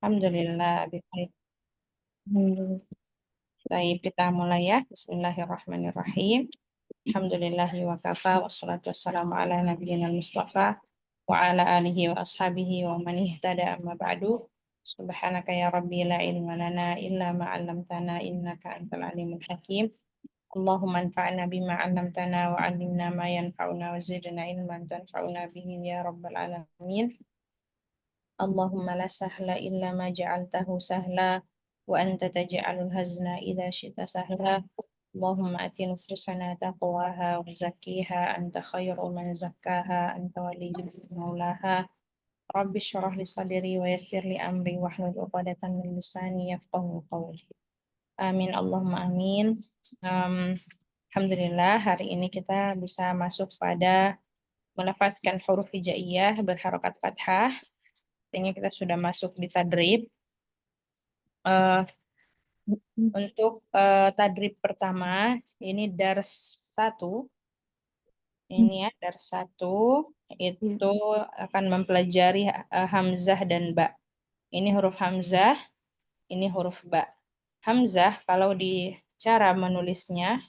Alhamdulillah. Baik. Baik, kita mulai ya. Bismillahirrahmanirrahim. Alhamdulillahi wa kafa. Wassalatu wassalamu ala nabiyyina al-mustafa. Wa ala alihi wa ashabihi wa man ihtada amma ba'du. Subhanaka ya Rabbi la ilma lana illa ma 'allamtana innaka antal alimul hakim. Allahumma anfa'na bima 'allamtana wa 'allimna ma yanfa'una wa zidna ilman tanfa'una bihi ya rabbal alamin. Allahumma la sahla illa ma ja'altahu sahla wa anta taj'alul hazna idza syi'ta sahla. Allahumma ati nufusana taqwaha wa zakkiha anta khairu man zakkaha anta waliyyuha maulaha. Rabbi shrah li sadri wa yassir li amri wahlul 'uqdatam min lisani yafqahu qawli. Amin Allahumma amin. Alhamdulillah hari ini kita bisa masuk pada melafazkan huruf hijaiyah berharokat fathah. Artinya kita sudah masuk di tadrib. Untuk tadrib pertama, ini dars 1. Ini ya, dars 1 itu akan mempelajari hamzah dan ba. Ini huruf hamzah, ini huruf ba. Hamzah kalau di cara menulisnya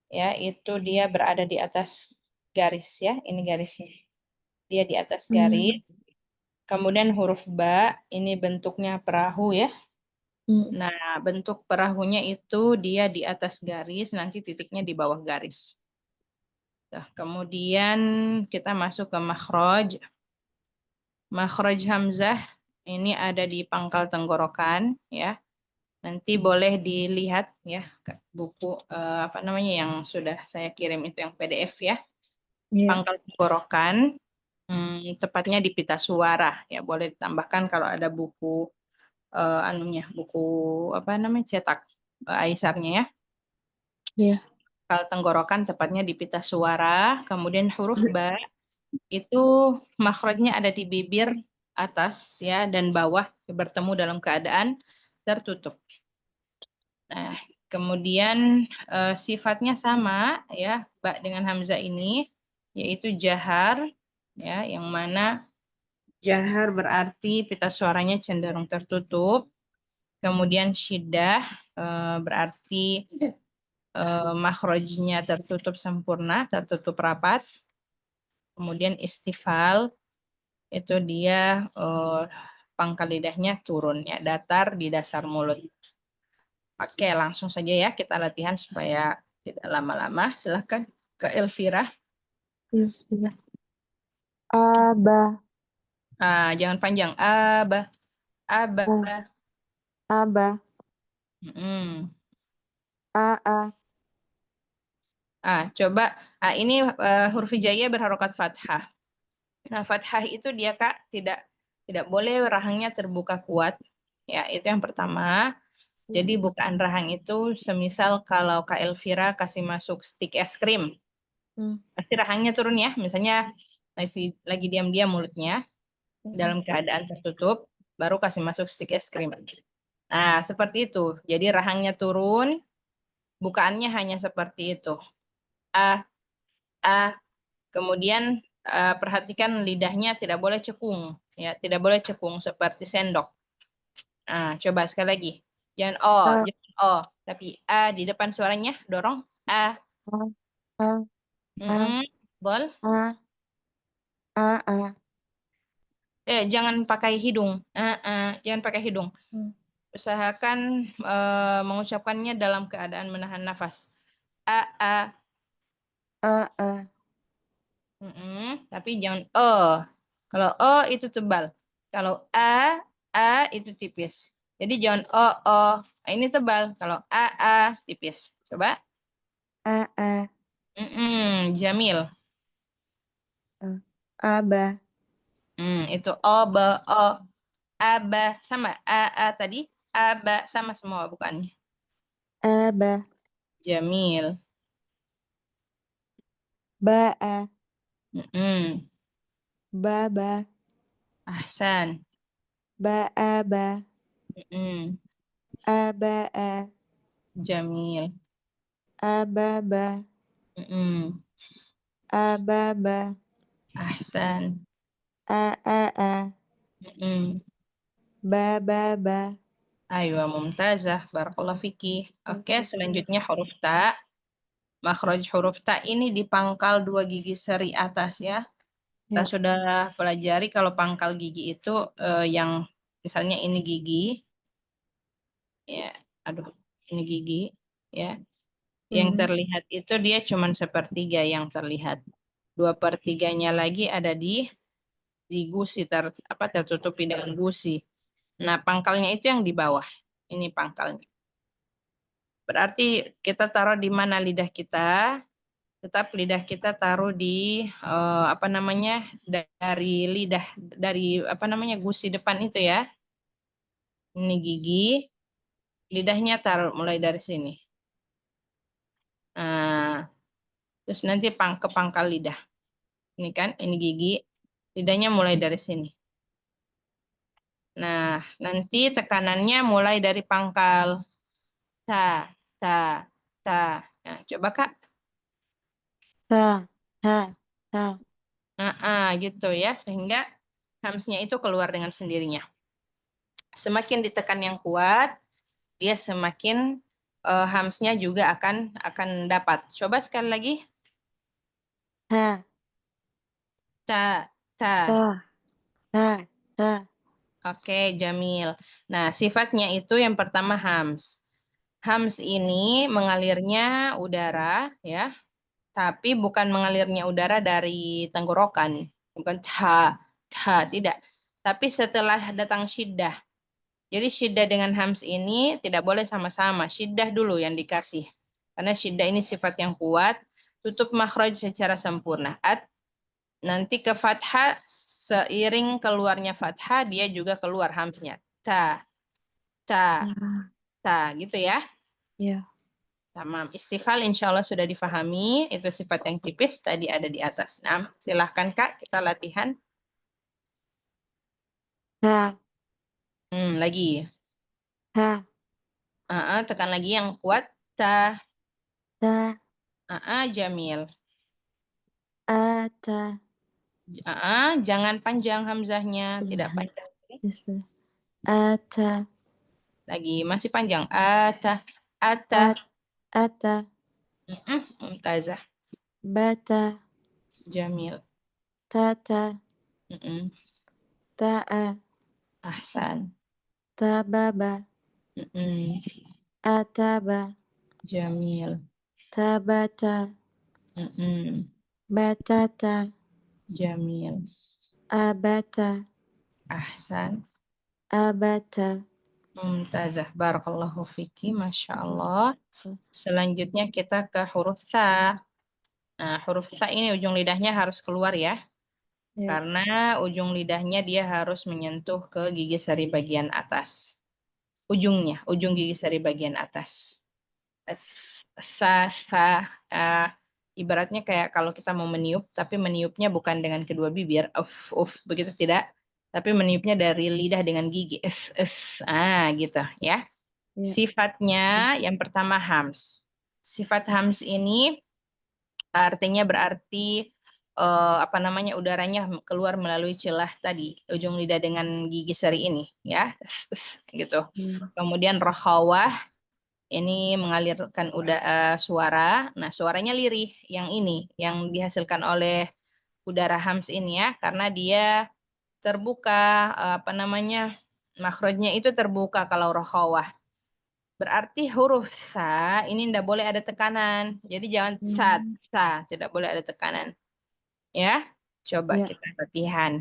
ya itu dia berada di atas garis ya, ini garisnya. Dia di atas garis. Kemudian huruf ba ini bentuknya perahu ya. Nah, bentuk perahunya itu dia di atas garis, nanti titiknya di bawah garis. Nah, kemudian kita masuk ke makhraj. Makhraj hamzah ini ada di pangkal tenggorokan ya. Nanti boleh dilihat ya buku apa namanya yang sudah saya kirim itu yang PDF ya. Pangkal tenggorokan tepatnya di pita suara ya, boleh ditambahkan kalau ada buku buku apa namanya cetak aisarnya ya. Pangkal tenggorokan tepatnya di pita suara, kemudian huruf ba itu makhrajnya ada di bibir atas ya dan bawah bertemu dalam keadaan tertutup. Nah, kemudian sifatnya sama ya ba dengan hamzah ini yaitu jahar ya, yang mana jahar berarti pita suaranya cenderung tertutup. Kemudian syiddah berarti makhrajnya tertutup sempurna, tertutup rapat. Kemudian istifal itu dia pangkal lidahnya turun ya, datar di dasar mulut. Oke, langsung saja ya kita latihan supaya tidak lama-lama. Silahkan ke Elvira. Aba, Jangan panjang. Aba, aba. aba, a, Coba. Ini huruf hijaiyah berharokat fathah. Nah, fathah itu dia Kak tidak boleh rahangnya terbuka kuat. Ya, itu yang pertama. Jadi bukaan rahang itu semisal kalau Kak Elvira kasih masuk stik es krim. Pasti rahangnya turun ya. Misalnya lagi diam-diam mulutnya dalam keadaan tertutup, baru kasih masuk stik es krim. Nah, seperti itu. Jadi rahangnya turun, bukaannya hanya seperti itu. Kemudian perhatikan lidahnya tidak boleh cekung, ya, tidak boleh cekung seperti sendok. Coba sekali lagi, jangan jangan tapi di depan suaranya dorong bol. Jangan pakai hidung, jangan pakai hidung. Usahakan mengucapkannya dalam keadaan menahan nafas. Tapi jangan Kalau itu tebal. Kalau itu tipis. Jadi jangan ini tebal. Kalau tipis. Coba. Jamil. aba, Itu aba sama tadi aba sama semua bukannya. aba, Jamil. ba'a, baba, Ahsan. ba'aba, aba'a, Jamil. ababa, ababa, Ahsan. aa'a, ba. Ayo, mumtazah. Barakallahu fiki. Oke, selanjutnya huruf ta. Makhraj huruf ta ini di pangkal dua gigi seri atas ya. Kita Ya. sudah pelajari kalau pangkal gigi itu yang misalnya ini gigi, ya, aduh, ini gigi, ya. Yang terlihat itu dia cuma sepertiga yang terlihat. 2/3-nya lagi ada di gusi tertutupi dengan gusi. Nah, pangkalnya itu yang di bawah. Ini pangkalnya. Berarti kita taruh di mana lidah kita? Tetap lidah kita taruh di apa namanya? Dari lidah dari apa namanya? Gusi depan itu ya. Ini gigi, lidahnya taruh mulai dari sini. Nah, terus nanti ke pangkal lidah. Ini kan, ini gigi, lidahnya mulai dari sini. Nah, nanti tekanannya mulai dari pangkal. Ta, ta, ta. Nah, coba Kak. Ta, ta, ta. Gitu ya, sehingga hamsnya itu keluar dengan sendirinya. Semakin ditekan yang kuat, dia semakin hamsnya juga akan dapat. Coba sekali lagi. Ta, Ta, ta. ta, ta, ta. Oke, Jamil. Nah, sifatnya itu yang pertama hams. Hams ini mengalirnya udara, ya, tapi bukan mengalirnya udara dari tenggorokan. Bukan tidak. Tapi setelah datang syiddah. Jadi syiddah dengan hams ini tidak boleh sama-sama. Syiddah dulu yang dikasih. Karena syiddah ini sifat yang kuat. Tutup makhraj secara sempurna. Nanti ke fathah, seiring keluarnya fathah, dia juga keluar hamsnya. Ta, ta, ta, gitu ya. Ya. Tamam. Istifal insya Allah sudah difahami. Itu sifat yang tipis tadi ada di atas. Nah, silahkan Kak, kita latihan. Ta, Lagi. ta, Tekan lagi yang kuat. Ta, ta, Jamil. ta. Jangan panjang hamzahnya, tidak Iya. panjang. Bisa. Ta, Lagi masih panjang. Ata, ata. ata, Mumtazah. bata, Jamil. tata, Mm-mm. ta'a, Ahsan. tababa, Mm-mm. ataba, Jamil. tabata, Mm-mm. batata, Jamil. abata, Ahsan. abata. Mumtazah. Barakallahu fiki. Masya Allah. Selanjutnya kita ke huruf tha. Nah, huruf tha ini ujung lidahnya harus keluar ya. Ya. Karena ujung lidahnya dia harus menyentuh ke gigi seri bagian atas. Ujung gigi seri bagian atas. Sa, sa, ibaratnya kayak kalau kita mau meniup, tapi meniupnya bukan dengan kedua bibir, begitu tidak, tapi meniupnya dari lidah dengan gigi, gitu ya. Ya. Sifatnya yang pertama hams. Sifat hams ini artinya berarti apa namanya udaranya keluar melalui celah tadi ujung lidah dengan gigi seri ini ya, gitu. Kemudian rohawah ini mengalirkan suara. Nah, suaranya lirih yang ini yang dihasilkan oleh udara hams ini ya, karena dia terbuka apa namanya makhrajnya itu terbuka kalau rohawah. Berarti huruf sa ini tidak boleh ada tekanan. Jadi jangan sa, tidak boleh ada tekanan. Ya, coba Ya. kita latihan.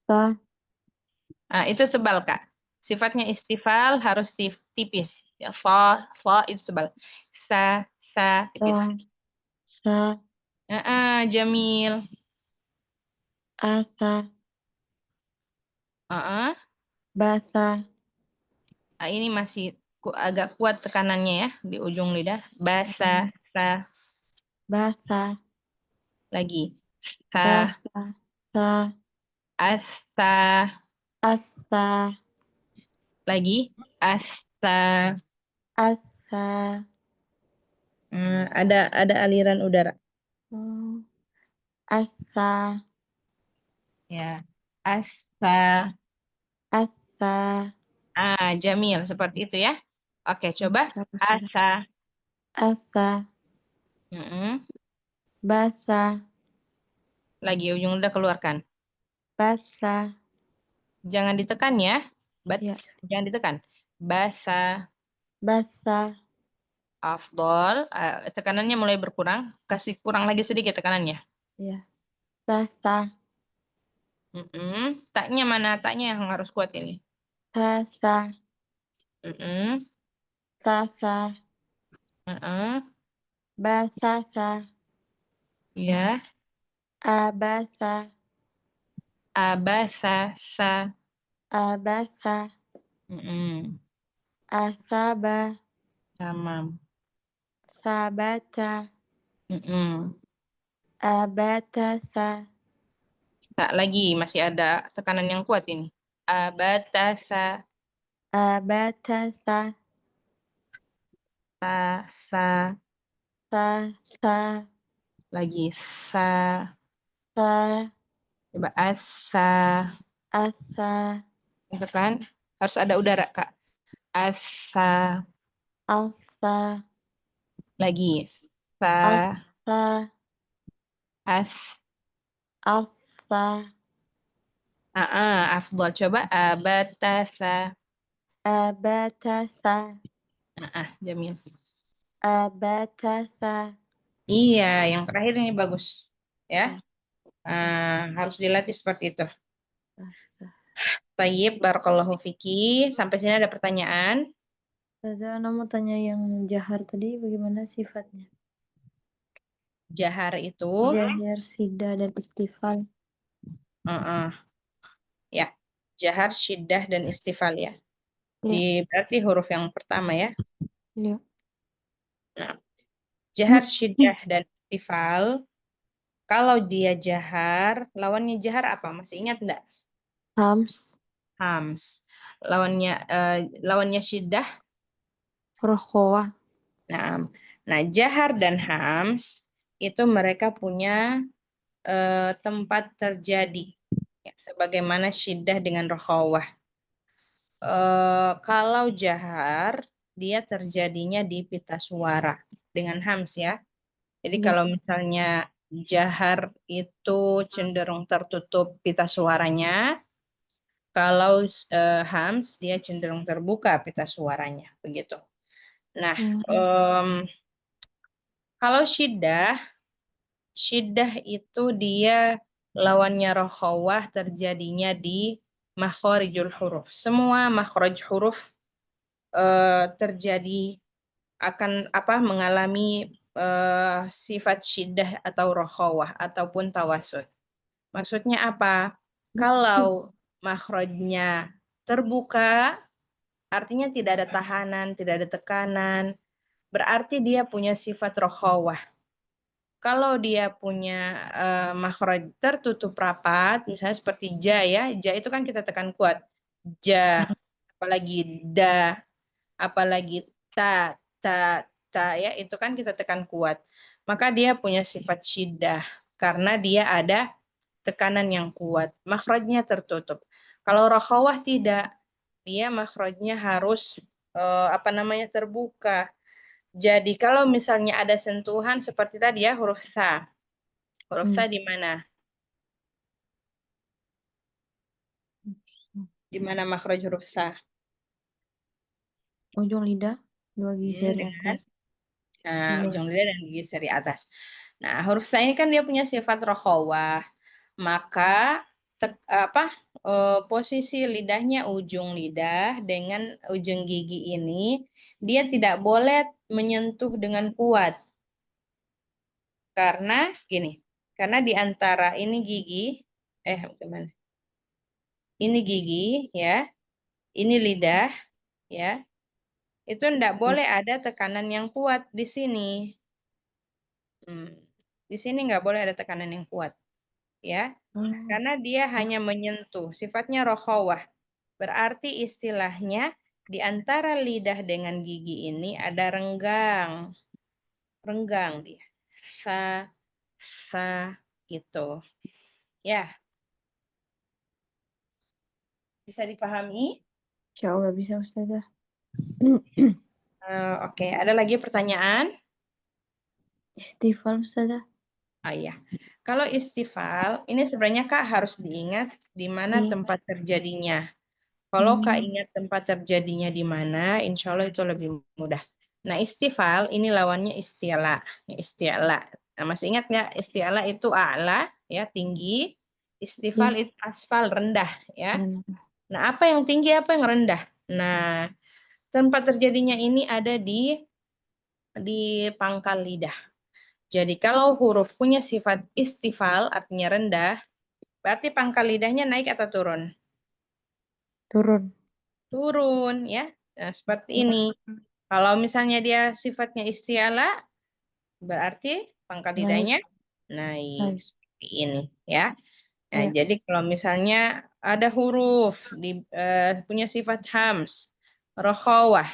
Ta, Itu tebal, Kak. Sifatnya istifal harus tipis. Ya, fa itu tebal. Sa, sa, tipis. ta, sa, Jamil. asa, Uh-uh. basa, Ini masih agak kuat tekanannya ya di ujung lidah. Basa, sa, basa, lagi. Sa, basa, sa, asta, asa, lagi. Asta. asa. Ada aliran udara. Oh, asa, Ya. Asa. asa, Jamil. Seperti itu ya. Oke, coba. asa, Asa. asa, Mm-mm. basah, Lagi ujung udah keluarkan. basah, Jangan ditekan ya. ya, Jangan ditekan. Basa. basah, Afdol. Tekanannya mulai berkurang. Kasih kurang lagi sedikit tekanannya. ya, sasa, Taknya mana? Taknya yang harus kuat ini. sasa, Mm-mm. sasa, Mm-mm. basasa, Ya. abasa, Abasa. Sa. abasa, Mm-mm. asaba, Tamam. sabata, Mm-mm. abatasa, Tak lagi. Masih ada tekanan yang kuat ini. Abatasa. abatasa, Sa. Sa. sasa, Lagi. Sa. sa, Coba asa. asa, Itu kan. Harus ada udara, Kak. Asa. asa, Lagi. Sa. asa, As. asa, Afdol. Coba abatasa. abatasa, Jamil. abatasa, Iya, yang terakhir ini bagus. Ya, ya, harus dilatih seperti itu. asa. Tayyib, barakallahu fiki. Sampai sini ada pertanyaan. Tadi Ana mau tanya yang jahar tadi bagaimana sifatnya? Jahar itu, Jahar, sida, dan istifal. uh-uh, ya, jahar, syiddah, dan istifal ya. Ya, Berarti huruf yang pertama ya. ya. Nah, jahar, syiddah, dan istifal. Kalau dia jahar, lawannya jahar apa? Masih ingat enggak? Hams, Hams. Lawannya syiddah. rokhawah. Nah, jahar dan hams itu mereka punya tempat terjadi, ya, sebagaimana syiddah dengan rokhawah. Kalau jahar, dia terjadinya di pita suara dengan hams ya. Jadi Ya. kalau misalnya jahar itu cenderung tertutup pita suaranya, kalau hams dia cenderung terbuka pita suaranya, begitu. Nah, Hmm. kalau syiddah itu dia lawannya rokhawah terjadinya di makhorijul huruf. Semua makhraj huruf terjadi akan mengalami sifat syiddah atau rokhawah ataupun tawasud. Maksudnya apa? Kalau makhrajnya terbuka, artinya tidak ada tahanan, tidak ada tekanan, berarti dia punya sifat rokhawah. Kalau dia punya makhraj tertutup rapat, misalnya seperti ja ya, ja itu kan kita tekan kuat. Ja, apalagi da, apalagi ta, ta, ta ya, itu kan kita tekan kuat. Maka dia punya sifat syiddah karena dia ada tekanan yang kuat. Makhrajnya tertutup. Kalau rokhawah tidak, dia makhrajnya harus terbuka. Jadi kalau misalnya ada sentuhan seperti tadi ya huruf sa. Huruf sa Hmm. di mana? Di mana makhraj huruf sa? Ujung lidah, dua gigi seri Dengan atas. Iya. ujung lidah dan gigi seri atas. Nah, huruf sa ini kan dia punya sifat rokhawah. Maka posisi lidahnya ujung lidah dengan ujung gigi ini dia tidak boleh menyentuh dengan kuat. Karena gini, karena di antara ini gigi, gimana? Ini gigi ya, ini lidah ya. Itu tidak Ya. boleh ada tekanan yang kuat di sini. Di sini nggak boleh ada tekanan yang kuat, ya, Hmm. karena dia Ya. hanya menyentuh, sifatnya rokhawah. Berarti istilahnya di antara lidah dengan gigi ini ada renggang, renggang dia, sa, sa, gitu, ya. Bisa dipahami? Insya Allah bisa Ustazah. Oke, ada lagi pertanyaan? Istighfar Ustazah. Ah iya. Kalau istifal, ini sebenarnya Kak harus diingat di mana Iya. tempat terjadinya. Kalau Kak Hmm. ingat tempat terjadinya di mana, insya Allah itu lebih mudah. Nah, istifal ini lawannya istiala. Istiala. Nah, masih ingat nggak? Istiala itu a'la, ya tinggi. Istifal Iya. itu asfal, rendah, ya. Dan Nah, apa yang tinggi, apa yang rendah? Nah, tempat terjadinya ini ada di pangkal lidah. Jadi kalau huruf punya sifat istifal, artinya rendah, berarti pangkal lidahnya naik atau turun? turun. Turun, ya. Nah, seperti Iya. ini. Kalau misalnya dia sifatnya istiala, berarti pangkal Naik. lidahnya naik. Naik. Seperti ini, ya. Nah, Iya. jadi kalau misalnya ada huruf punya sifat hams, rokhawah,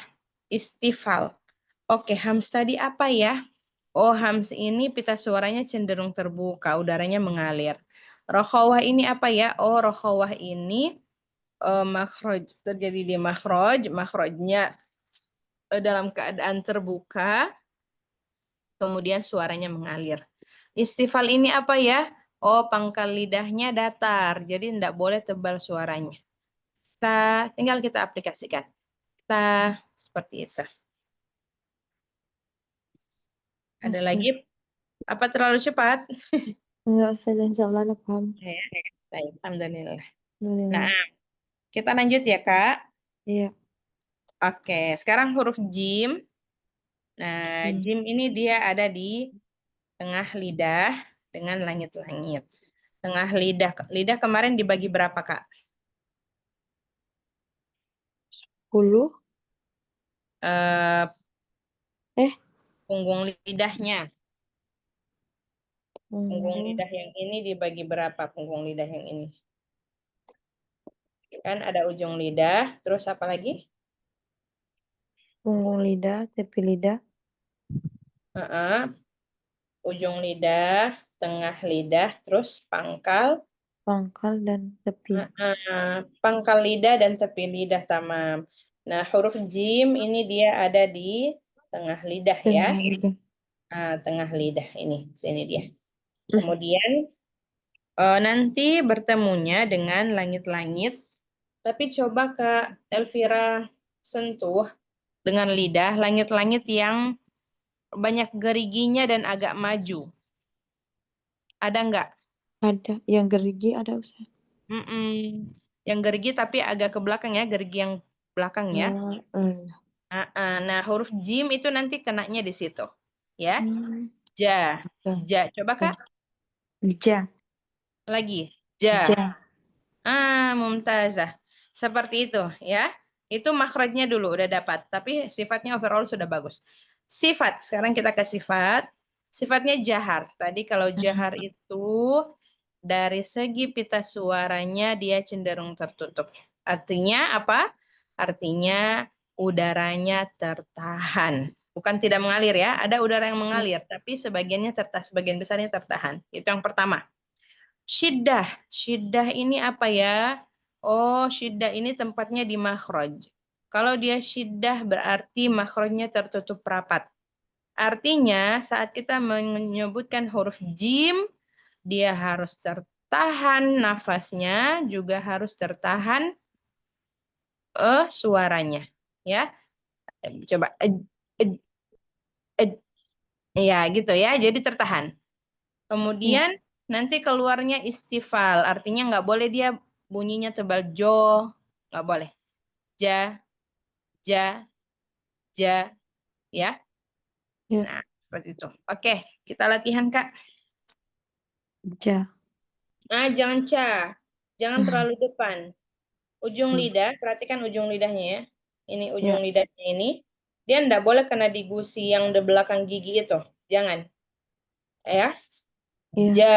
istifal. Oke, hams tadi apa ya? Oh, hams ini pita suaranya cenderung terbuka, udaranya mengalir. Rokhawah ini apa ya? Oh, rokhawah ini makhraj, terjadi di makhraj, makhrajnya dalam keadaan terbuka, kemudian suaranya mengalir. Istifal ini apa ya? Oh, pangkal lidahnya datar, jadi tidak boleh tebal suaranya. Tinggal kita aplikasikan. Seperti itu. Ada Masya. lagi? Apa terlalu cepat? Enggak Ustazah, insya Allah anak paham. Ya, baik, alhamdulillah. Nah, Alhamdulillah. kita lanjut ya, Kak. Iya. Oke, sekarang huruf jim. Nah, Hmm. jim ini dia ada di tengah lidah dengan langit-langit. Tengah lidah. Lidah kemarin dibagi berapa, Kak? 10. Eh, Eh. punggung lidahnya. Punggung Punggung. lidah yang ini dibagi berapa punggung lidah yang ini? Kan ada ujung lidah, terus apa lagi? Punggung lidah. Tepi lidah. Heeh, ujung lidah, tengah lidah, terus pangkal. Pangkal dan tepi. Pangkal lidah dan tepi lidah tamam. Nah, huruf jim ini dia ada di tengah lidah ya. Tengah lidah. Tengah lidah ini, sini dia. Kemudian nanti bertemunya dengan langit-langit. Tapi coba Kak Elvira sentuh dengan lidah langit-langit yang banyak geriginya dan agak maju. Ada nggak? Ada. Yang gerigi ada Ustaz. Mm-mm. Yang gerigi tapi agak ke belakang ya, gerigi yang belakang ya. Nah, huruf jim itu nanti kenanya di situ. Ya. Hmm. Ja. Ja. Ja. Coba Kak. Ja. Lagi. Ja. Ja. Mumtazah. Seperti itu ya. Itu makhrajnya dulu udah dapat, tapi sifatnya overall sudah bagus. Sifat, sekarang kita ke sifat. Sifatnya jahar. Tadi kalau jahar itu dari segi pita suaranya dia cenderung tertutup. Artinya apa? Artinya udaranya tertahan. Bukan tidak mengalir ya, ada udara yang mengalir, tapi sebagiannya tertahan, sebagian besarnya tertahan. Itu yang pertama. Syiddah. Syiddah ini apa ya? Oh, syiddah ini tempatnya di makhraj. Kalau dia syiddah berarti makhrajnya tertutup rapat. Artinya saat kita menyebutkan huruf jim, dia harus tertahan nafasnya, juga harus tertahan suaranya. Ya, coba. Eh, eh. Ya, gitu ya. Jadi tertahan. Iya. Kemudian nanti keluarnya istifal, artinya nggak boleh dia bunyinya tebal jo, nggak boleh. Ja, ja, ja, ya. Iya. Nah, seperti itu. Oke, kita latihan, Kak. Ja. Jangan ca, jangan terlalu depan. Ujung lidah, perhatikan ujung lidahnya ya. Ini ujung Ya. lidahnya ini. Dia nggak boleh kena di gusi yang di belakang gigi itu. Jangan. Ya. Iya. Ja.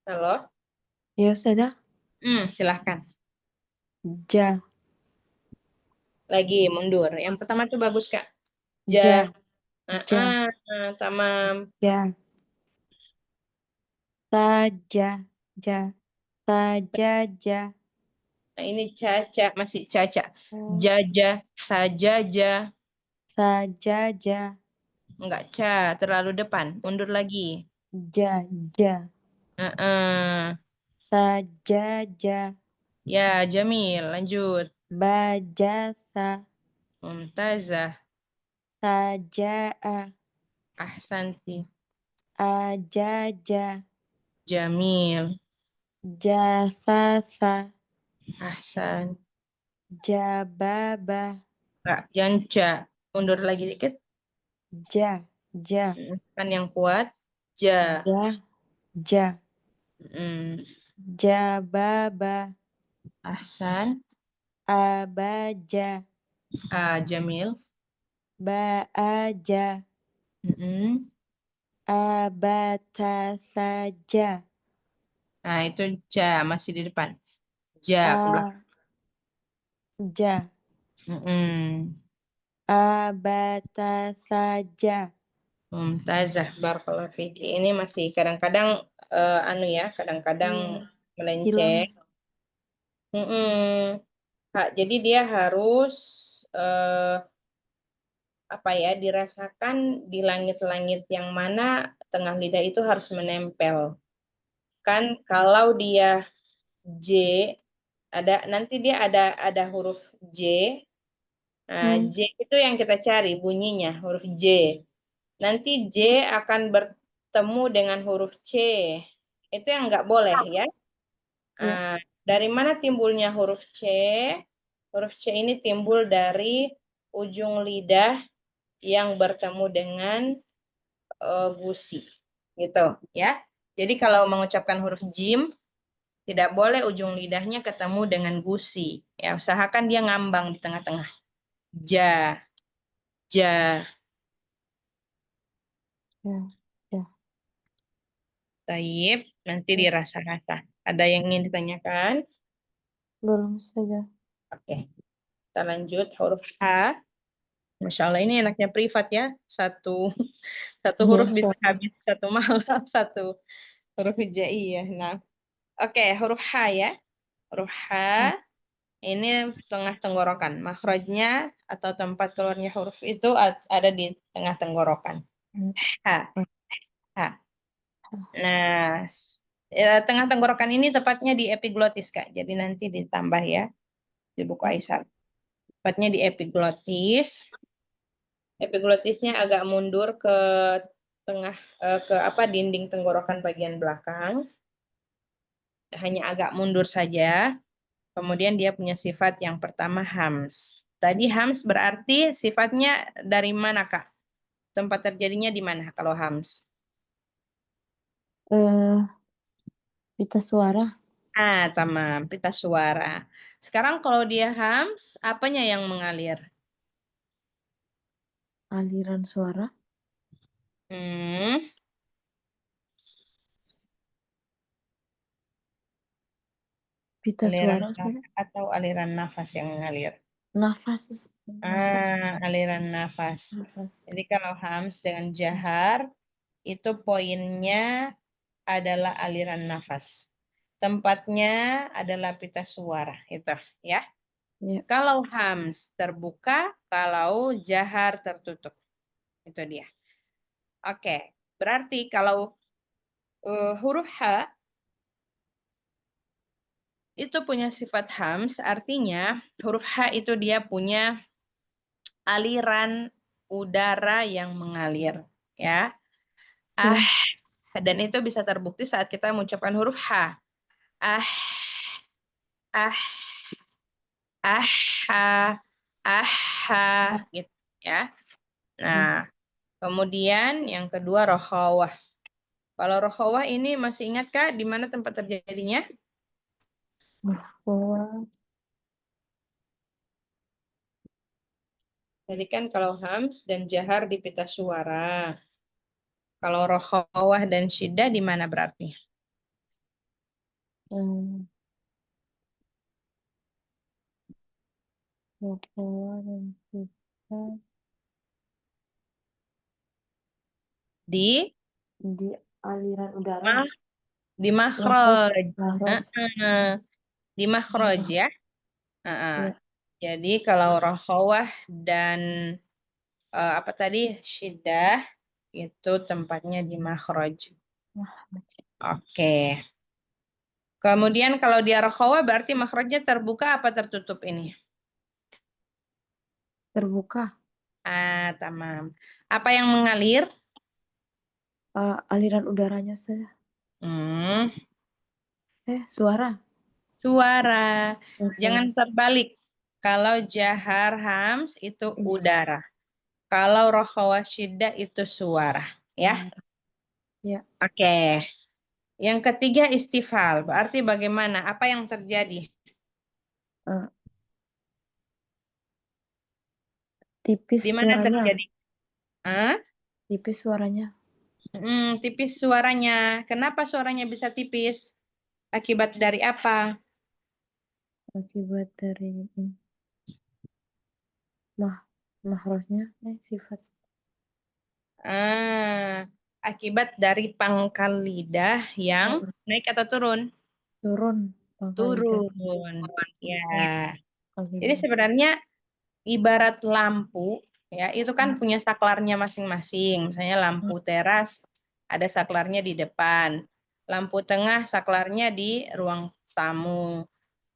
Halo. Ya Ustazah. Silahkan. Ja. Lagi mundur. Yang pertama tuh bagus, Kak. Ja. Ja. Ja. Tamam. Ja. Saja. Ja. Sajaja. Nah, ini caca, masih caca. Oh. Jaja, sajaja. Sajaja. Enggak ca, terlalu depan. Mundur lagi. Ja. Ja. Heeh. Sajaja. Ya, Jamil, lanjut. Bajasa. Mumtazah, Sajaa. ahsanti. Ajaja. Jamil, Jasasa. ahsan. Jababa. Enggak, jangan ca. Mundur lagi dikit. Ja. Ja. Kan yang kuat. Ja. Ja. Ja. Mm, Jababa. ahsan. Abaja. Jamil. Baaja. Mm. Abata saja. Nah, itu ja, masih di depan. Ja ke belakang. Ja. Mm-mm. Abata saja. Mumtazah, barakallahu fiki. Ini masih kadang-kadang anu ya, kadang-kadang Iya. Hilang. melenceng. Mm-mm. Jadi dia harus eh, apa ya, dirasakan di langit-langit yang mana tengah lidah itu harus menempel. Kan kalau dia J, nanti dia ada huruf J. Nah, Hmm. J itu yang kita cari bunyinya, huruf J. Nanti J akan bertemu dengan huruf C. Itu yang nggak boleh ya. Ya. Nah, dari mana timbulnya huruf C? Huruf C ini timbul dari ujung lidah yang bertemu dengan gusi. Gitu ya. Jadi kalau mengucapkan huruf jim, tidak boleh ujung lidahnya ketemu dengan gusi. Ya, usahakan dia ngambang di tengah-tengah. Ja, ja, Ya. Ya. taib, nanti Terus. dirasa-rasa. Ada yang ingin ditanyakan? Belum saja. Oke, kita lanjut huruf H. Masya Allah, ini enaknya privat ya. Satu huruf Ya. bisa Soalnya. habis satu malam, satu huruf hijaiyah. Nah, oke, huruf H ya. Huruf H Ya. ini tengah tenggorokan. Makhrajnya atau tempat keluarnya huruf itu ada di tengah tenggorokan. Ya. H, H. Nah, tengah tenggorokan ini tepatnya di epiglotis, Kak. Jadi nanti ditambah ya di buku Ya. Aisyah. Tepatnya di epiglotis. Epiglotisnya agak mundur ke tengah, ke apa, dinding tenggorokan bagian belakang. Hanya agak mundur saja. Kemudian dia punya sifat yang pertama hams. Tadi hams berarti sifatnya dari mana, Kak? Tempat terjadinya di mana kalau hams? Pita suara. Tamam, pita suara. Sekarang kalau dia hams, apanya yang mengalir? Aliran suara. Hmm, Pita aliran suara saja. atau aliran nafas yang mengalir? Nafas. Nafas. Aliran nafas. Nafas. Jadi kalau hams dengan Nafas. jahar, itu poinnya adalah aliran nafas. Tempatnya adalah pita suara, itu ya. Ya. Kalau hams terbuka, kalau jahar tertutup. Itu dia. Oke, berarti kalau huruf H itu punya sifat hams, artinya huruf H itu dia punya aliran udara yang mengalir, ya. Ah, Ya. dan itu bisa terbukti saat kita mengucapkan huruf H. Ah, ah, ah, gitu ya. Nah, Ya. kemudian yang kedua rokhawah. Kalau rokhawah ini masih ingat Kak di mana tempat terjadinya? Bahwa. Jadi kan kalau hams dan jahar di pita suara. Kalau rokhawah dan syiddah di mana berarti? Bahwa dan kita. di Di aliran udara. ma- di Makhraj. makhraj. Makhraj. Di makhraj ya. Ya. Jadi kalau rokhawah dan apa tadi syiddah itu tempatnya di makhraj. Makhraj. Oke. Kemudian kalau dia rokhawah berarti makhrajnya terbuka apa tertutup ini? Terbuka. Tamam. Apa yang mengalir? Aliran udaranya saja. Hmm, Suara. suara. Jangan Suara. terbalik. Kalau jahar hams itu Iya. udara. Kalau rokhawah syiddah itu suara. Ya. Suara. Ya. Oke. Yang ketiga istifal. Berarti bagaimana? Apa yang terjadi? Eh, tipis Di mana suaranya. terjadi? Hah? Tipis suaranya. Tipis suaranya. Kenapa suaranya bisa tipis? Akibat dari apa? Akibat dari ini. Makhrajnya. Sifat. Akibat dari pangkal lidah yang naik atau turun? Turun. Pangkal lidah. Turun. Ya. Pangkal Jadi lidah. sebenarnya ibarat lampu, ya itu kan Ya. punya saklarnya masing-masing. Misalnya lampu teras ada saklarnya di depan, lampu tengah saklarnya di ruang tamu,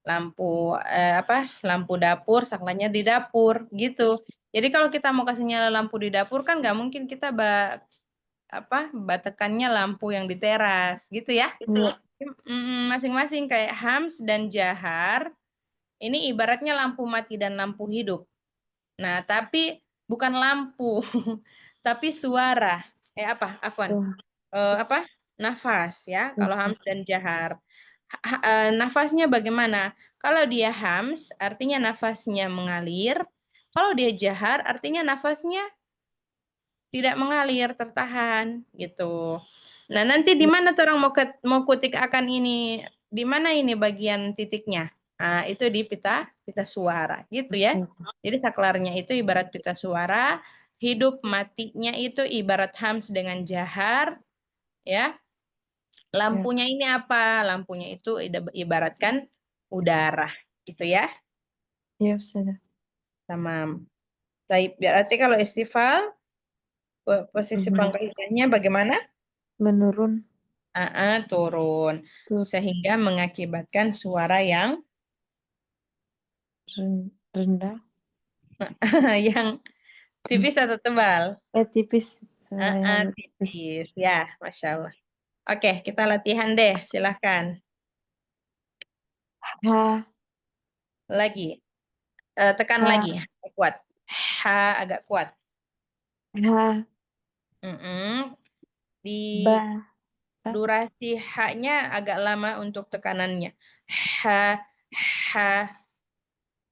lampu apa? Lampu dapur saklarnya di dapur, gitu. Jadi kalau kita mau kasih nyala lampu di dapur kan nggak mungkin kita batekannya lampu yang di teras, gitu ya. Ya. Masing-masing kayak hams dan jahar, ini ibaratnya lampu mati dan lampu hidup. Nah, tapi bukan lampu, tapi suara. Afwan. Oh, Apa? Nafas ya, kalau hams nafas. dan jahar. Nafasnya bagaimana? Kalau dia hams, artinya nafasnya mengalir. Kalau dia jahar, artinya nafasnya tidak mengalir, tertahan gitu. Nah, nanti di Ya. mana orang mau kutik akan ini? Di mana ini bagian titiknya? Nah, itu di pita suara gitu ya. Jadi saklarnya itu ibarat pita suara, hidup matinya itu ibarat hams dengan jahar, ya. Ya. Lampunya ini apa? Lampunya itu ibaratkan udara, gitu ya. Ya, sudah. Sama. Baik, berarti kalau istifal posisi Mhm. pangkal lidahnya bagaimana? Menurun. Turun Tur. sehingga mengakibatkan suara yang Rendah. yang tipis atau tebal. Tipis. Suara yang tipis. Tipis ya, Masya Allah. Oke, kita latihan deh, silahkan Ha. lagi. Tekan Ha. lagi kuat, agak kuat. Ha. Mm-mm. Di Ba. durasi H-nya agak lama untuk tekanannya. Ha, ha,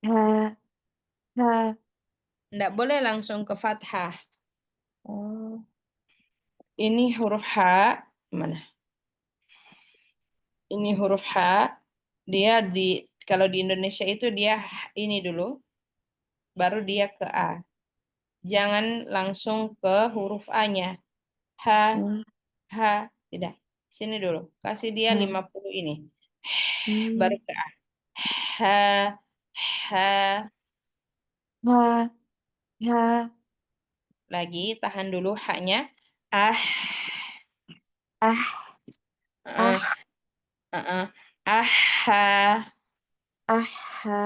Ha. Ha. nggak boleh langsung ke fathah. Oh. Ini huruf H, mana? Ini huruf H, dia kalau di Indonesia itu dia ini dulu, baru dia ke A. Jangan langsung ke huruf A-nya. H, Hmm. H, tidak. Sini dulu, kasih dia Ha. 50 ini. Baru Hmm. ke A. H, H, Ha. Ha. lagi, tahan dulu H-nya. Ah, Ah. uh, Ah. ah, ha. Ah. Ha.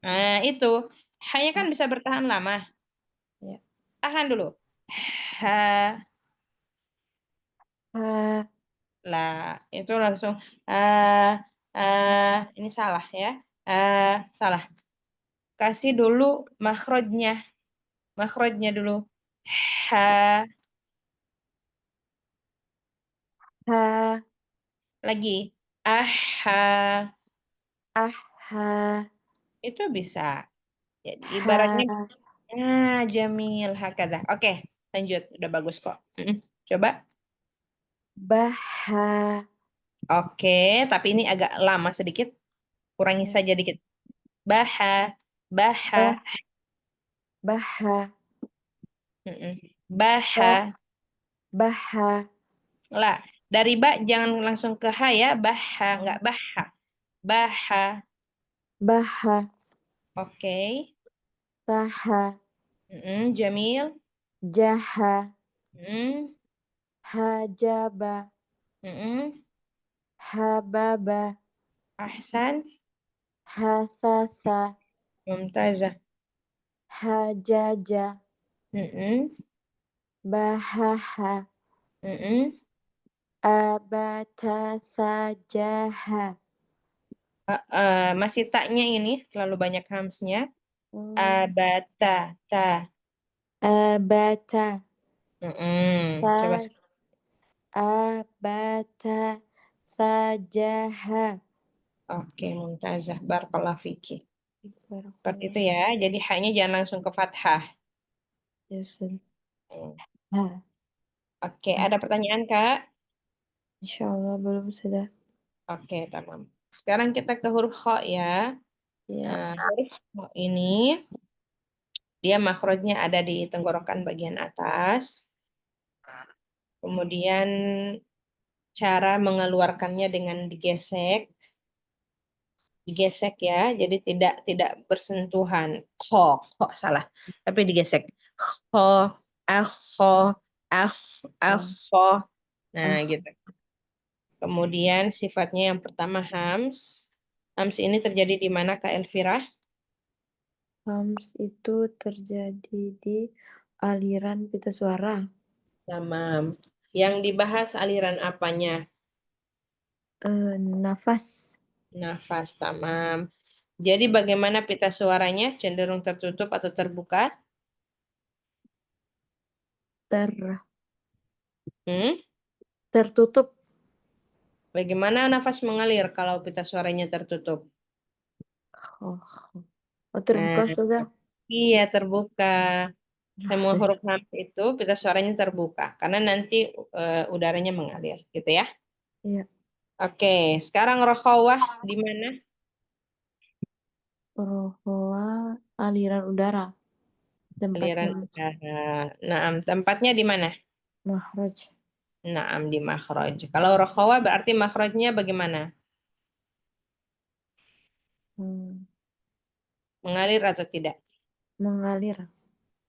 Nah, itu. H-nya kan bisa bertahan lama. Ya. Tahan dulu. H, Ha. lah itu langsung ini salah ya, salah, kasih dulu makhrajnya, dulu ha, Ha. lagi ha, Ah. Ha. itu bisa jadi ibaratnya Ha. jamil hakada. Oke, lanjut, udah bagus kok. Coba. Bah. Oke, tapi ini agak lama sedikit, kurangi Ya. saja dikit. Baha, baha. Bah. Mm-mm. Bah. Baha. Baha. Lah, dari ba jangan langsung ke ha ya, baha, nggak baha. Baha. Baha. Oke. Taha. Jamil. Jaha. Mm, Hajaba. mm, Hababa. Ahsan. Hasasa. Mumtazah. Hajaja. Mm, Bahaha. mm. Abata sajaha. Masih taknya ini terlalu banyak hamsnya. Hmm. Abata, ta. Abata. Coba. Sa. Abata sajaha. Oke, Mumtazah. Barakallahu fiki. Seperti itu Barakallah. ya. Jadi hanya jangan langsung ke fathah. Yes. Hmm. Ha. Oke, ada pertanyaan, Kak? Insya Allah belum sudah. Oke, tamam. Sekarang kita ke huruf kho ya. Ya. Nah, huruf kho ini dia makhrajnya ada di tenggorokan bagian atas. Kemudian cara mengeluarkannya dengan digesek ya. Jadi tidak bersentuhan. Kho salah. Tapi digesek. Kho, kho, kho. Nah, Ah, gitu. Kemudian sifatnya yang pertama hams. Hams ini terjadi di mana Kak Elvira? hams itu terjadi di aliran pita suara. Tamam. Yang dibahas aliran apanya? Nafas. Nafas, tamam. Jadi bagaimana pita suaranya? Cenderung tertutup atau terbuka? Ter Hmm? tertutup. Bagaimana nafas mengalir kalau pita suaranya tertutup? Oh, oh Nah, terbuka sudah. iya terbuka. Nah, Semua baik. huruf hams itu pita suaranya terbuka karena nanti udaranya mengalir, gitu ya. Iya. Oke, sekarang rokhawah di mana? Rohoa aliran udara. Tempatnya Aliran udara. Nah, tempatnya di mana? mahraj. Naam di makhraj. Kalau rokhawah berarti makhrajnya bagaimana? Hmm, Mengalir atau tidak? mengalir.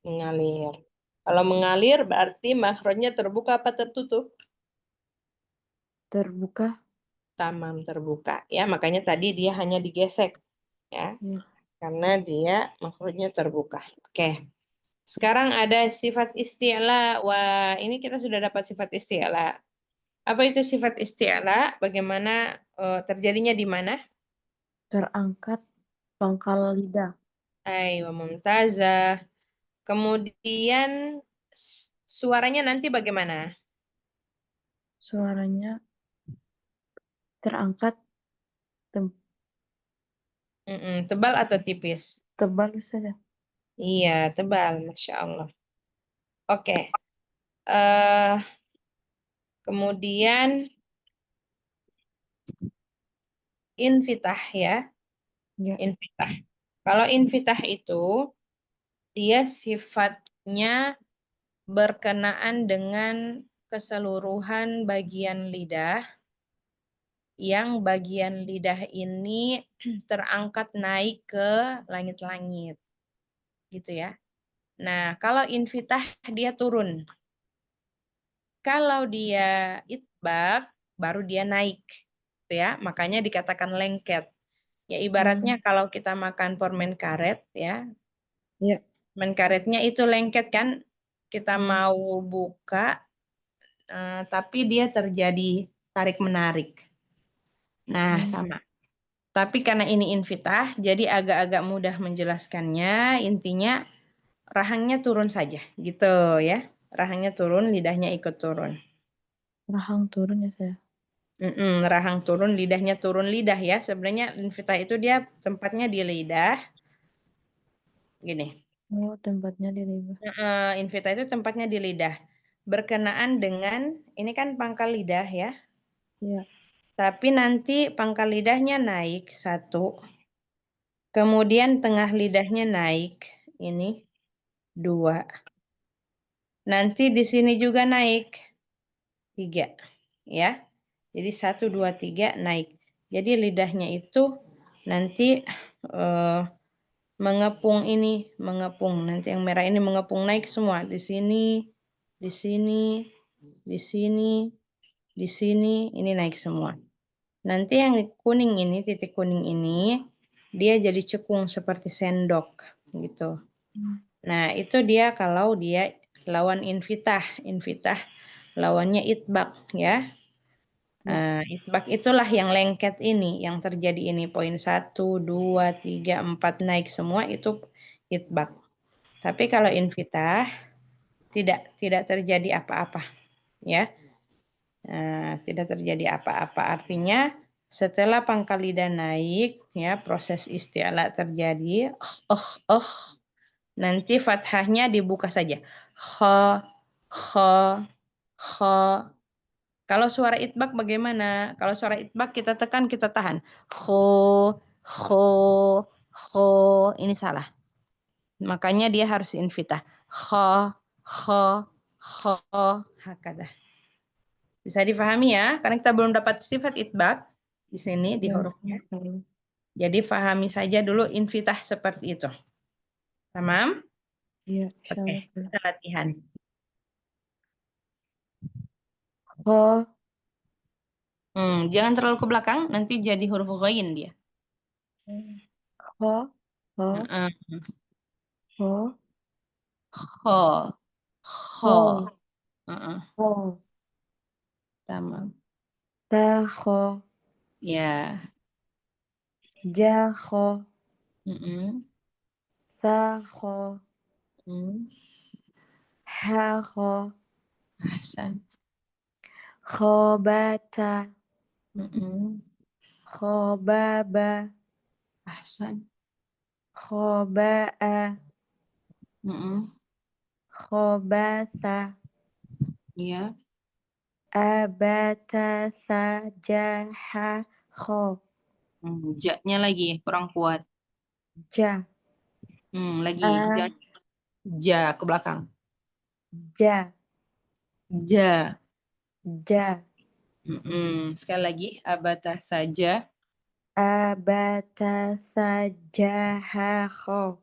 Mengalir. Kalau mengalir berarti makhrajnya terbuka apa tertutup? Terbuka. Tamam terbuka. Ya, makanya tadi dia hanya digesek ya, Ya. karena dia makhrajnya terbuka. Oke. Sekarang ada sifat isti'la. Wah, ini kita sudah dapat sifat isti'la. Apa itu sifat isti'la? Bagaimana terjadinya di mana? Terangkat pangkal lidah. Aywa mumtazah. Kemudian suaranya nanti bagaimana? Suaranya terangkat Tebal atau tipis? tebal saja. Iya, tebal, Masya Allah. Oke. eh Kemudian infitah ya. Ya. Infitah. Kalau infitah itu, dia sifatnya berkenaan dengan keseluruhan bagian lidah, yang bagian lidah ini terangkat naik ke langit-langit. Gitu ya. Nah, kalau infitah dia turun. Kalau dia itbak, baru dia naik. Gitu ya, makanya dikatakan lengket. Ya ibaratnya Hmm. kalau kita makan permen karet ya, Ya. permen karetnya itu lengket kan, kita Hmm. mau buka, tapi dia terjadi tarik menarik. Nah Hmm. sama. Tapi karena ini infitah, jadi agak-agak mudah menjelaskannya. Intinya rahangnya turun saja, gitu ya. Rahangnya turun, lidahnya ikut turun. Rahang turun ya saya. Rahang turun, lidahnya turun lidah ya. Sebenarnya infitah itu dia tempatnya di lidah. Gini, Oh, tempatnya di lidah. Invita itu tempatnya di lidah. Berkenaan dengan, ini kan pangkal lidah ya. Ya. Tapi nanti pangkal lidahnya naik satu. Kemudian tengah lidahnya naik. Ini dua. Nanti di sini juga naik. 3. Ya. Jadi 1, 2, 3 naik. Jadi lidahnya itu nanti mengepung ini, mengepung. Nanti yang merah ini mengepung naik semua. Di sini, di sini, di sini, di sini, ini naik semua. Nanti yang kuning ini, titik kuning ini, dia jadi cekung seperti sendok gitu. Nah, itu dia kalau dia lawan invitah. Invitah lawannya itbak ya. Itbak itulah yang lengket ini, yang terjadi ini poin 1, 2, 3, 4 naik semua itu itbak. Tapi kalau invitah tidak terjadi apa-apa ya. Tidak terjadi apa-apa. Artinya setelah pangkal lidah naik ya proses isti'la terjadi nanti fathahnya dibuka saja. Kha, kha, kha. Kalau suara itbak bagaimana? Kalau suara itbak kita tekan, kita tahan. Kho, kho, kho. Ini salah. Makanya dia harus invitah. Kha, kha, kha. Hakada. Bisa difahami ya? Karena kita belum dapat sifat itbak di sini di Ya, hurufnya. tahu. Jadi fahami saja dulu invitah seperti itu. Tamam? Iya, Oke, insyaallah. kita latihan. Kho, Jangan terlalu ke belakang, nanti jadi huruf ghain dia. kho, kho, Heeh. kho, Kho, kho. kho, Heeh, kho, tamam. ta, kho, Ya. ja, kho, Mm-mm. sa, kho, Mm. ha, kho, Ahsan. kho, ba, ta, Mm-mm. kho, ba, ba, Ahsan. kho, ba, a, Mm-mm. kho, ba, sa, Ya. a, ba, ta, sa, ja, ha, kho, Ja-nya lagi kurang kuat. ja, Lagi ja, a, ja ke belakang. ja, Ja. ja, Sekali lagi abata saja. a, ba, ta, sa, ja, ha, kho,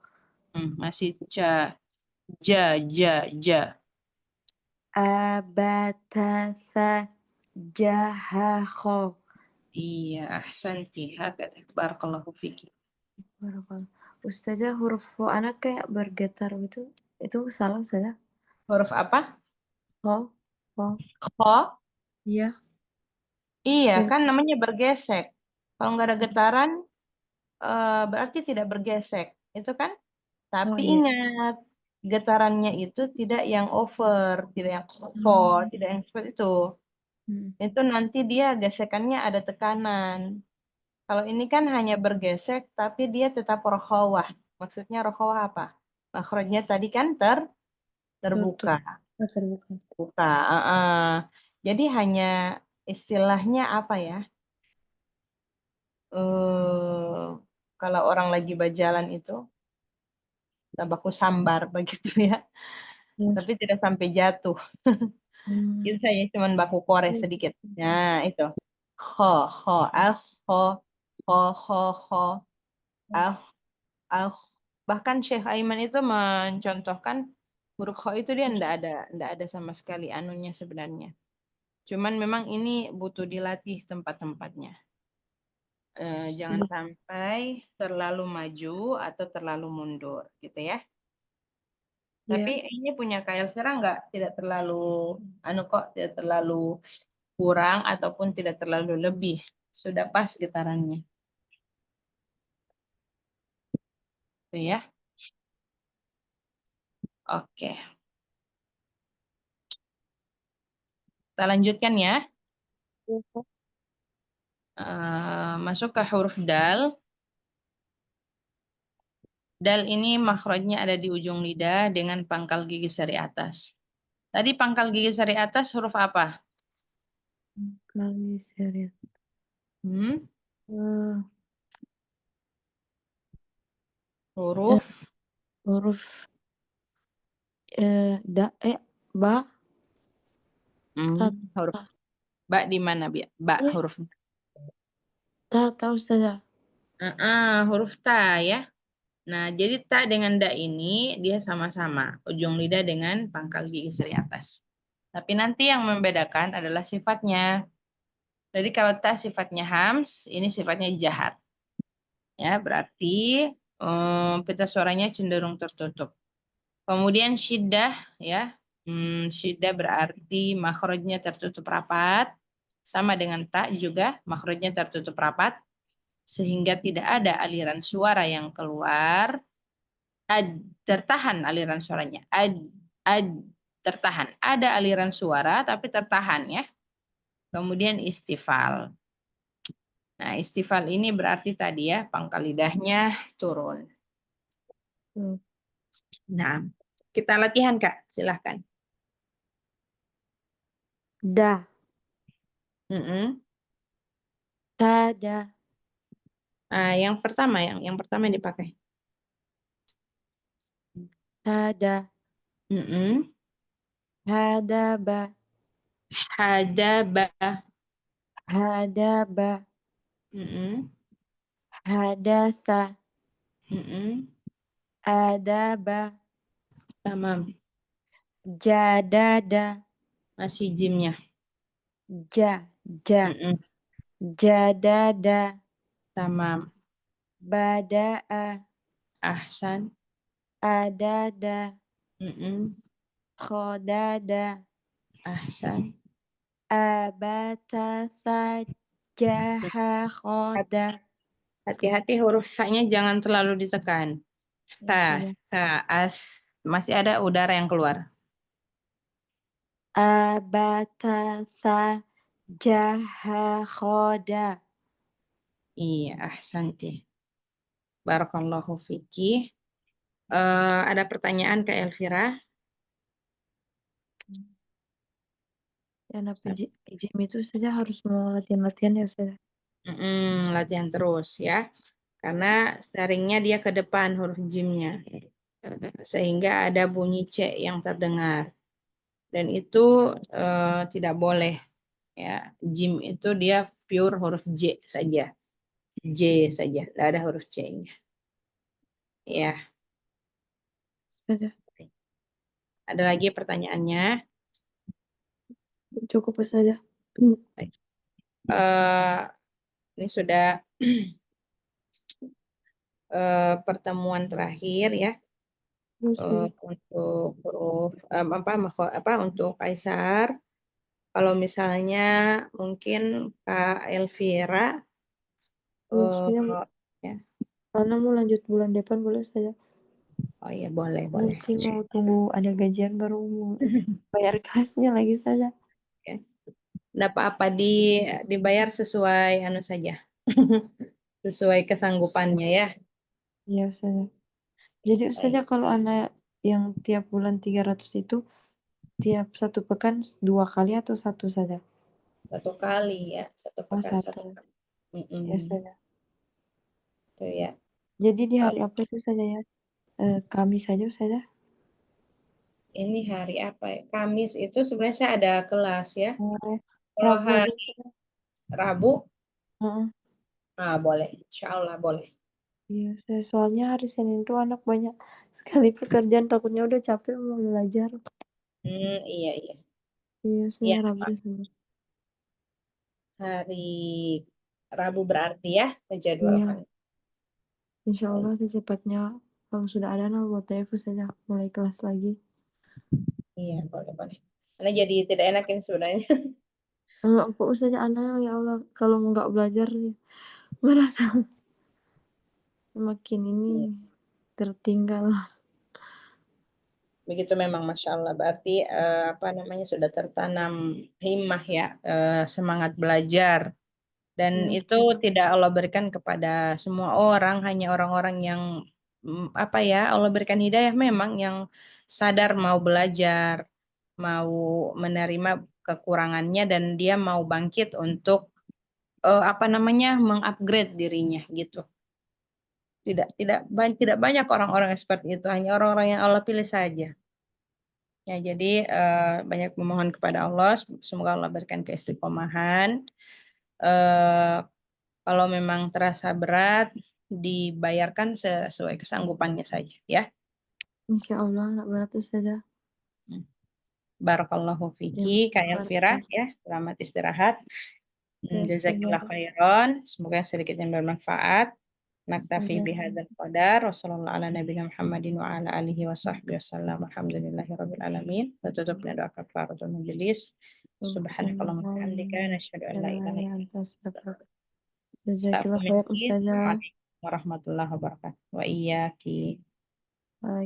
Masih ja. Ja, ja, ja. abatasa jahaho. Iya, ahsanti. Hakada. Barakallahu fiki. Barakallah. Ustazah, huruf ho anak kayak bergetar gitu. Itu salah, Ustazah? Huruf apa? Ho, ho. Kho. Iya. Iya, Saya kan namanya bergesek. Kalau nggak ada getaran, berarti tidak bergesek. Itu kan? oh Tapi iya. ingat, getarannya itu tidak yang over, tidak yang kho, Hmm. tidak yang seperti itu. Hmm. Itu nanti dia gesekannya ada tekanan. Kalau ini kan hanya bergesek, tapi dia tetap rokhawah. Maksudnya rokhawah apa? Makhrajnya tadi kan terbuka. Tutup. Oh, terbuka. Buka. Jadi hanya istilahnya apa ya? eh Kalau orang lagi berjalan itu, tabaku sambar begitu ya. Ya. Tapi tidak sampai jatuh. Hmm. Itu saya cuman baku koreh sedikit. Nah, itu. Kho, kho, kho, kho, kho, kho, ah, ah. Bahkan Syekh Aiman itu mencontohkan huruf kho itu dia ndak ada sama sekali anunya sebenarnya. Cuman memang ini butuh dilatih tempat-tempatnya. Jangan sampai terlalu maju atau terlalu mundur, gitu ya. Tapi Ya. ini punya Kak Elvira nggak tidak terlalu anu kok tidak terlalu kurang ataupun tidak terlalu lebih. Sudah pas getarannya. Tuh ya. Oke. Kita lanjutkan ya. Masuk ke huruf dal. Dal ini makhrajnya ada di ujung lidah dengan pangkal gigi seri atas. Tadi pangkal gigi seri atas huruf apa? Kali serius. Hmm? Eh, Huruf huruf da ba Ta, Huruf ta. ba di mana, Bia? Ba Eh, huruf. ta Ustazah. Huruf ta ya. Nah, jadi ta dengan da ini dia sama-sama ujung lidah dengan pangkal gigi seri atas. Tapi nanti yang membedakan adalah sifatnya. Jadi kalau ta sifatnya hams, ini sifatnya jahat. Ya, berarti pita suaranya cenderung tertutup. Kemudian syiddah ya. Syiddah berarti makhrajnya tertutup rapat. Sama dengan ta juga makhrajnya tertutup rapat sehingga tidak ada aliran suara yang keluar. Tertahan aliran suaranya. Tertahan. Ada aliran suara tapi tertahan ya. Kemudian istifal. Nah, istifal ini berarti tadi ya pangkal lidahnya turun. Hmm. Nah, kita latihan Kak, silahkan. Da, Mm-mm. ta, da, Yang pertama yang pertama yang dipakai. ta, da, Mm-mm. hada, ba, Hadaba. hada, ba, Mm-mm. hadasa, Mm-mm. adaba, Tamam. jadada, Masih jimnya. ja, ja, Mm-mm. jadada, Tamam. bada'a, Ahsan. adada, Mm-mm. khodada, Ahsan. abatasa, jaha, khoda. Hati-hati huruf sa-nya jangan terlalu ditekan. Ya Ta, sudah. ta, as. Masih ada udara yang keluar. Abatasa, jaha, khoda. Iya, ahsanti. Barakallahu fiki. Ada pertanyaan Kak Elvira? Dan apa gym itu saja harus mau latihan-latihan ya sudah. Latihan terus ya. Karena seringnya dia ke depan huruf jimnya. Sehingga ada bunyi C yang terdengar. Dan itu tidak boleh. Ya, jim itu dia pure huruf J saja. J saja, tidak ada huruf C-nya. Ya, Saja. ada lagi pertanyaannya. Cukup saja. Eh, ini sudah pertemuan terakhir ya. Sudah. Untuk huruf apa untuk Kaisar. Kalau misalnya mungkin Kak Elvira Saya ya. karena mau lanjut bulan depan boleh saja. Oh iya boleh boleh. Nanti mau tunggu ada gajian baru mau bayar kelasnya lagi saja. Ya. Nggak apa-apa dibayar sesuai anu saja. Sesuai kesanggupannya ya. Iya saja. Jadi Baik. saja kalau anak yang tiap bulan 300 itu tiap satu pekan 2 kali atau satu saja? Satu kali ya, satu Oh pekan satu satu. kali. Ya saja. Itu ya. Jadi di Oh, hari apa itu saja ya? Kamis saja saja. ini hari apa ya? Kamis itu sebenarnya saya ada kelas ya. Oh, Kalau Rabu aja hari saja. Rabu, Heeh. boleh. Insya Allah boleh. Iya, soalnya hari Senin tuh anak banyak sekali pekerjaan, takutnya udah capek mau belajar. Iya iya. Iya, saya Ya, Rabu dulu. hari Rabu berarti ya Iya, menjadwalkan. insya Baik. Allah secepatnya kalau sudah ada nah buat telepon saja mulai kelas lagi. Iya, boleh boleh. Karena jadi tidak enak ini sebenarnya. Enggak kok saja anak ya Allah kalau nggak belajar ya, merasa makin ini tertinggal. Begitu memang Masya Allah. Berarti apa namanya sudah tertanam himmah ya, semangat belajar. Dan Iya, itu tidak Allah berikan kepada semua orang, hanya orang-orang yang apa ya, Allah berikan hidayah memang yang sadar mau belajar, mau menerima kekurangannya dan dia mau bangkit untuk apa namanya mengupgrade dirinya gitu. Tidak banyak orang-orang seperti itu, hanya orang-orang yang Allah pilih saja. Ya, jadi banyak memohon kepada Allah, semoga Allah berikan keistiqomahan. Eh, Kalau memang terasa berat, dibayarkan sesuai kesanggupannya saja, ya. Insya Allah nggak berat saja. Barakallahu Ya, fiki, Kak Elvira, barakallah. ya. Selamat istirahat. Ya, Jazakillah saja. khairan. Semoga yang sedikit yang bermanfaat. Naktafi Saja. bihadzal qadar. Wassallallahu ala nabiyina Muhammadin wa ala alihi wa sahbihi wasallam. Alhamdulillahi rabbil alamin. Wa tutupna doa kafaratul majelis. Subhanakallahumma wa bihamdika nasyhadu an la ilaha illa anta. Jazakillah khair, Assalamualaikum Ustazah. warahmatullahi wabarakatuh. Wa iyyaki. Baik.